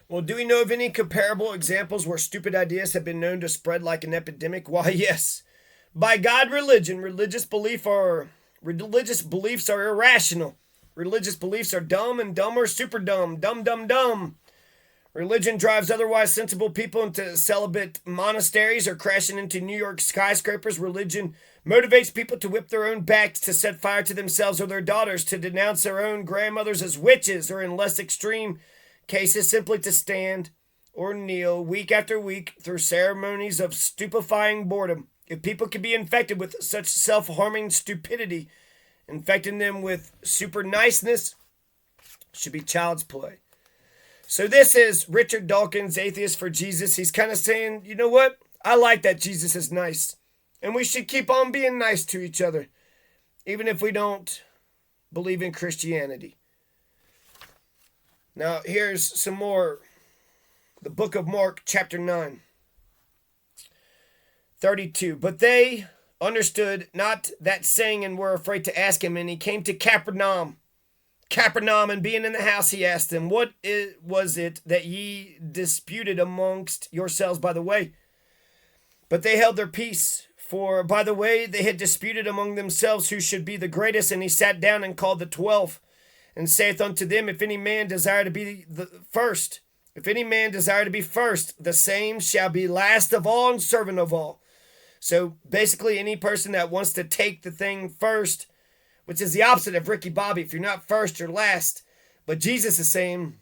Well, do we know of any comparable examples where stupid ideas have been known to spread like an epidemic? Why, yes. By God, religious beliefs are irrational. Religious beliefs are dumb, and dumb are super dumb. Dumb, dumb, dumb. Religion drives otherwise sensible people into celibate monasteries or crashing into New York skyscrapers. Religion motivates people to whip their own backs, to set fire to themselves or their daughters, to denounce their own grandmothers as witches, or in less extreme cases, simply to stand or kneel week after week through ceremonies of stupefying boredom. If people can be infected with such self harming stupidity, infecting them with super niceness should be child's play. So this is Richard Dawkins, Atheist for Jesus. He's kind of saying, you know what? I like that Jesus is nice. And we should keep on being nice to each other, even if we don't believe in Christianity. Now, here's some more. The book of Mark, chapter 9, 32. But they understood not that saying and were afraid to ask him. And he came to Capernaum. And being in the house, he asked them, was it that ye disputed amongst yourselves by the way? But they held their peace, for by the way they had disputed among themselves who should be the greatest. And he sat down and called the 12, and saith unto them, if any man desire to be the first, the same shall be last of all and servant of all. So basically, any person that wants to take the thing first, which is the opposite of Ricky Bobby. If you're not first, you're last. But Jesus is saying,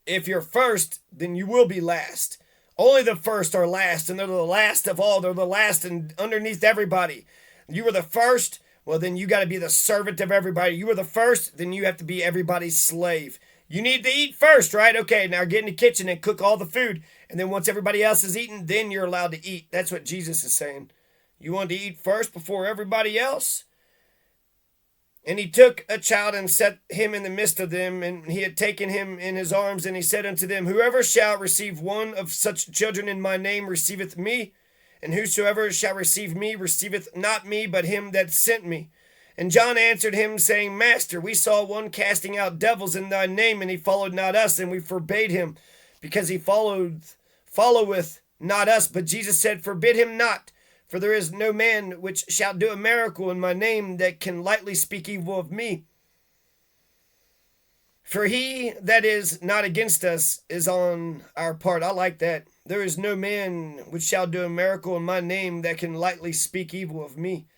if you're first, then you will be last. Only the first are last, and they're the last of all. They're the last and underneath everybody. You were the first, well, then you got to be the servant of everybody. You were the first, then you have to be everybody's slave. You need to eat first, right? Okay, now get in the kitchen and cook all the food. And then once everybody else is eaten, then you're allowed to eat. That's what Jesus is saying. You want to eat first before everybody else? And he took a child and set him in the midst of them, and he had taken him in his arms, and he said unto them, whoever shall receive one of such children in my name receiveth me, and whosoever shall receive me receiveth not me, but him that sent me. And John answered him, saying, Master, we saw one casting out devils in thy name, and he followed not us, and we forbade him, because he followeth not us. But Jesus said, forbid him not. For there is no man which shall do a miracle in my name that can lightly speak evil of me. For he that is not against us is on our part. I like that. There is no man which shall do a miracle in my name that can lightly speak evil of me.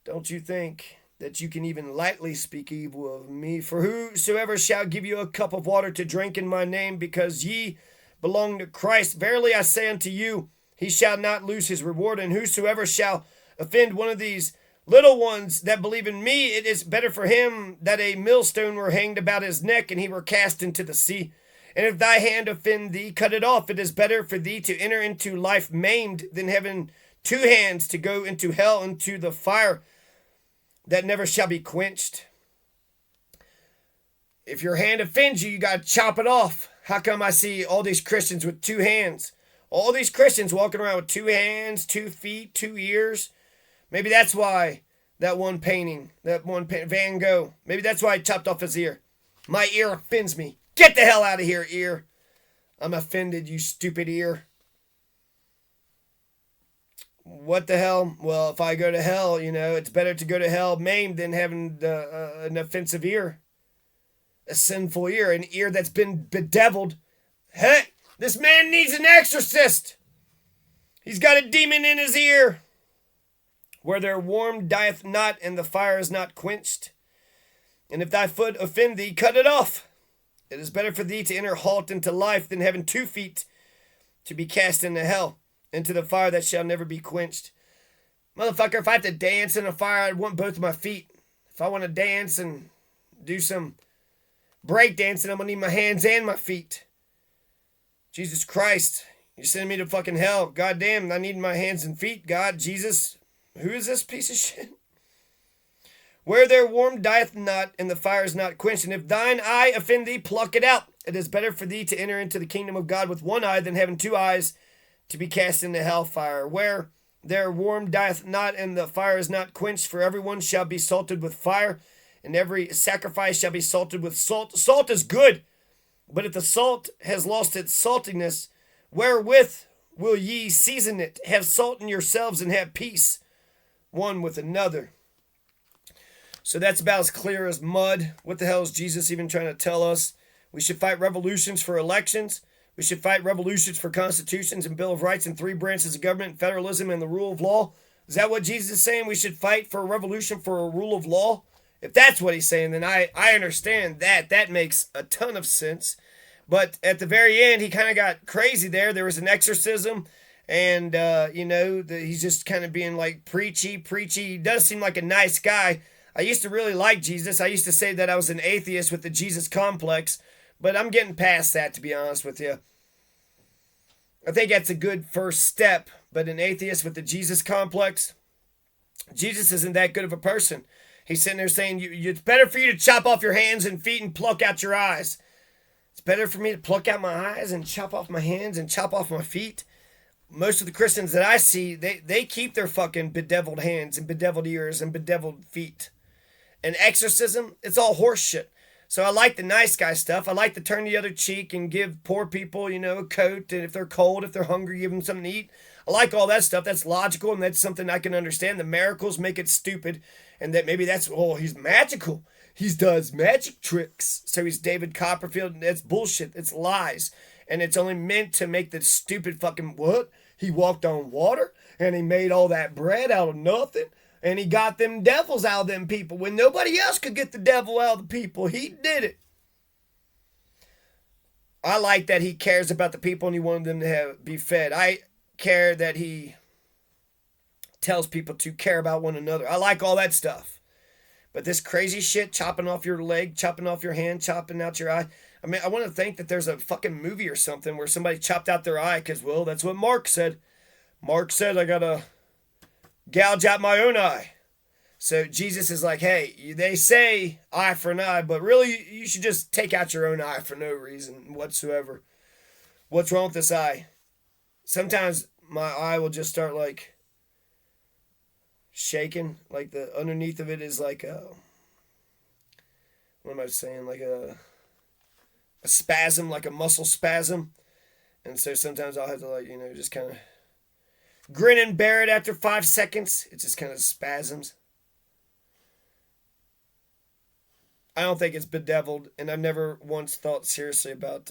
Don't you think that you can even lightly speak evil of me? For whosoever shall give you a cup of water to drink in my name, because ye belong to Christ, verily I say unto you, he shall not lose his reward. And whosoever shall offend one of these little ones that believe in me, it is better for him that a millstone were hanged about his neck, and he were cast into the sea. And if thy hand offend thee, cut it off. It is better for thee to enter into life maimed than having two hands to go into hell, into the fire that never shall be quenched. If your hand offends you, you got to chop it off. How come I see all these Christians with two hands? All these Christians walking around with two hands, 2 feet, 2 ears. Maybe that's why that one painting, Van Gogh, maybe that's why he chopped off his ear. My ear offends me. Get the hell out of here, ear. I'm offended, you stupid ear. What the hell? Well, if I go to hell, it's better to go to hell maimed than having an offensive ear. A sinful ear, an ear that's been bedeviled. Hey! This man needs an exorcist. He's got a demon in his ear. Where their warm dieth not, and the fire is not quenched. And if thy foot offend thee, cut it off. It is better for thee to enter halt into life than having 2 feet to be cast into hell, into the fire that shall never be quenched. Motherfucker, if I have to dance in a fire, I'd want both of my feet. If I want to dance and do some break dancing, I'm going to need my hands and my feet. Jesus Christ, you're sending me to fucking hell. Goddamn, I need my hands and feet. God, Jesus, who is this piece of shit? Where their warm dieth not, and the fire is not quenched. And if thine eye offend thee, pluck it out. It is better for thee to enter into the kingdom of God with one eye than having 2 eyes to be cast into hellfire. Where their warm dieth not, and the fire is not quenched. For everyone shall be salted with fire, and every sacrifice shall be salted with salt. Salt is good. But if the salt has lost its saltiness, wherewith will ye season it? Have salt in yourselves and have peace one with another. So that's about as clear as mud. What the hell is Jesus even trying to tell us? We should fight revolutions for elections. We should fight revolutions for constitutions and Bill of Rights and 3 branches of government, federalism, and the rule of law. Is that what Jesus is saying? We should fight for a revolution for a rule of law? If that's what he's saying, then I understand that. That makes a ton of sense. But at the very end, he kind of got crazy there. There was an exorcism, and, he's just kind of being like preachy. He does seem like a nice guy. I used to really like Jesus. I used to say that I was an atheist with the Jesus complex, but I'm getting past that, to be honest with you. I think that's a good first step, but an atheist with the Jesus complex, Jesus isn't that good of a person. He's sitting there saying, it's better for you to chop off your hands and feet and pluck out your eyes. It's better for me to pluck out my eyes and chop off my hands and chop off my feet. Most of the Christians that I see, they keep their fucking bedeviled hands and bedeviled ears and bedeviled feet. And exorcism, it's all horse shit. So I like the nice guy stuff. I like to turn the other cheek and give poor people, a coat. And if they're cold, if they're hungry, give them something to eat. I like all that stuff. That's logical, and that's something I can understand. The miracles make it stupid. And that maybe that's, he's magical. He does magic tricks. So he's David Copperfield. That's bullshit. It's lies. And it's only meant to make the stupid fucking, what? He walked on water, and he made all that bread out of nothing. And he got them devils out of them people. When nobody else could get the devil out of the people, he did it. I like that he cares about the people and he wanted them to be fed. I care that he tells people to care about one another. I like all that stuff. But this crazy shit, chopping off your leg, chopping off your hand, chopping out your eye. I mean, I want to think that there's a fucking movie or something where somebody chopped out their eye because, that's what Mark said. Mark said, I got to gouge out my own eye. So Jesus is like, hey, they say eye for an eye, but really you should just take out your own eye for no reason whatsoever. What's wrong with this eye? Sometimes my eye will just start like shaking, like the underneath of it is like what am I saying? Like a spasm, like a muscle spasm. And so sometimes I'll have to just kind of grin and bear it after 5 seconds. It just kind of spasms. I don't think it's bedeviled, and I've never once thought seriously about,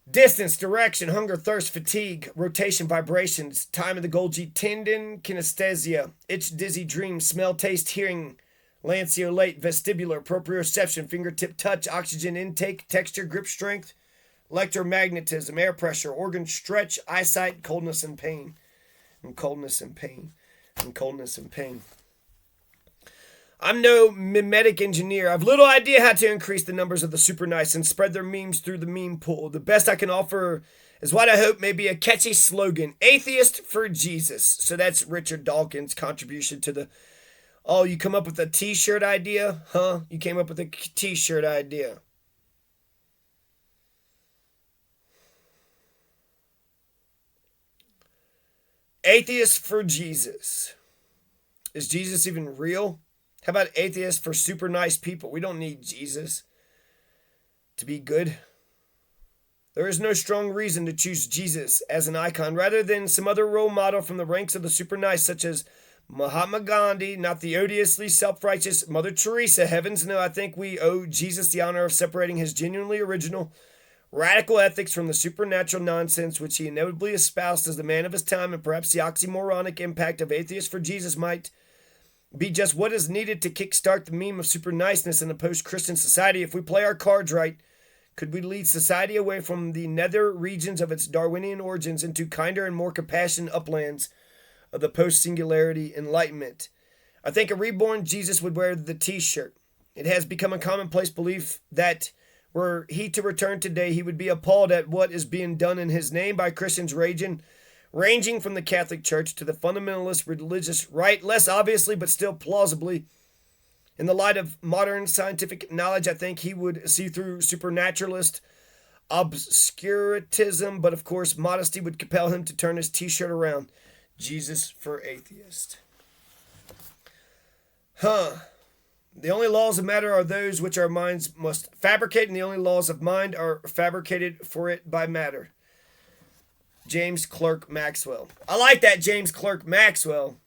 distance, direction, hunger, thirst, fatigue, rotation, vibrations, time of the Golgi tendon, kinesthesia, itch, dizzy, dream, smell, taste, hearing, lanceolate, vestibular, proprioception, fingertip touch, oxygen intake, texture, grip strength, electromagnetism, air pressure, organ stretch, eyesight, coldness and pain. And coldness and pain. And coldness and pain. I'm no mimetic engineer. I've little idea how to increase the numbers of the super nice and spread their memes through the meme pool. The best I can offer is what I hope may be a catchy slogan. Atheist for Jesus. So that's Richard Dawkins' contribution to the... Oh, you come up with a t-shirt idea? Huh? You came up with a t-shirt idea. Atheist for Jesus. Is Jesus even real? How about atheist for super nice people? We don't need Jesus to be good. There is no strong reason to choose Jesus as an icon rather than some other role model from the ranks of the super nice, such as Mahatma Gandhi, not the odiously self-righteous Mother Teresa. Heavens no, I think we owe Jesus the honor of separating his genuinely original radical ethics from the supernatural nonsense which he inevitably espoused as the man of his time, and perhaps the oxymoronic impact of Atheist for Jesus might be just what is needed to kickstart the meme of super niceness in a post-Christian society. If we play our cards right, could we lead society away from the nether regions of its Darwinian origins into kinder and more compassionate uplands of the post-singularity enlightenment? I think a reborn Jesus would wear the t-shirt. It has become a commonplace belief that were he to return today, he would be appalled at what is being done in his name by Christians ranging from the Catholic Church to the fundamentalist religious right, less obviously but still plausibly. In the light of modern scientific knowledge, I think he would see through supernaturalist obscurantism, but of course modesty would compel him to turn his t-shirt around. Jesus for atheist. The only laws of matter are those which our minds must fabricate, and the only laws of mind are fabricated for it by matter. James Clerk Maxwell. I like that, James Clerk Maxwell.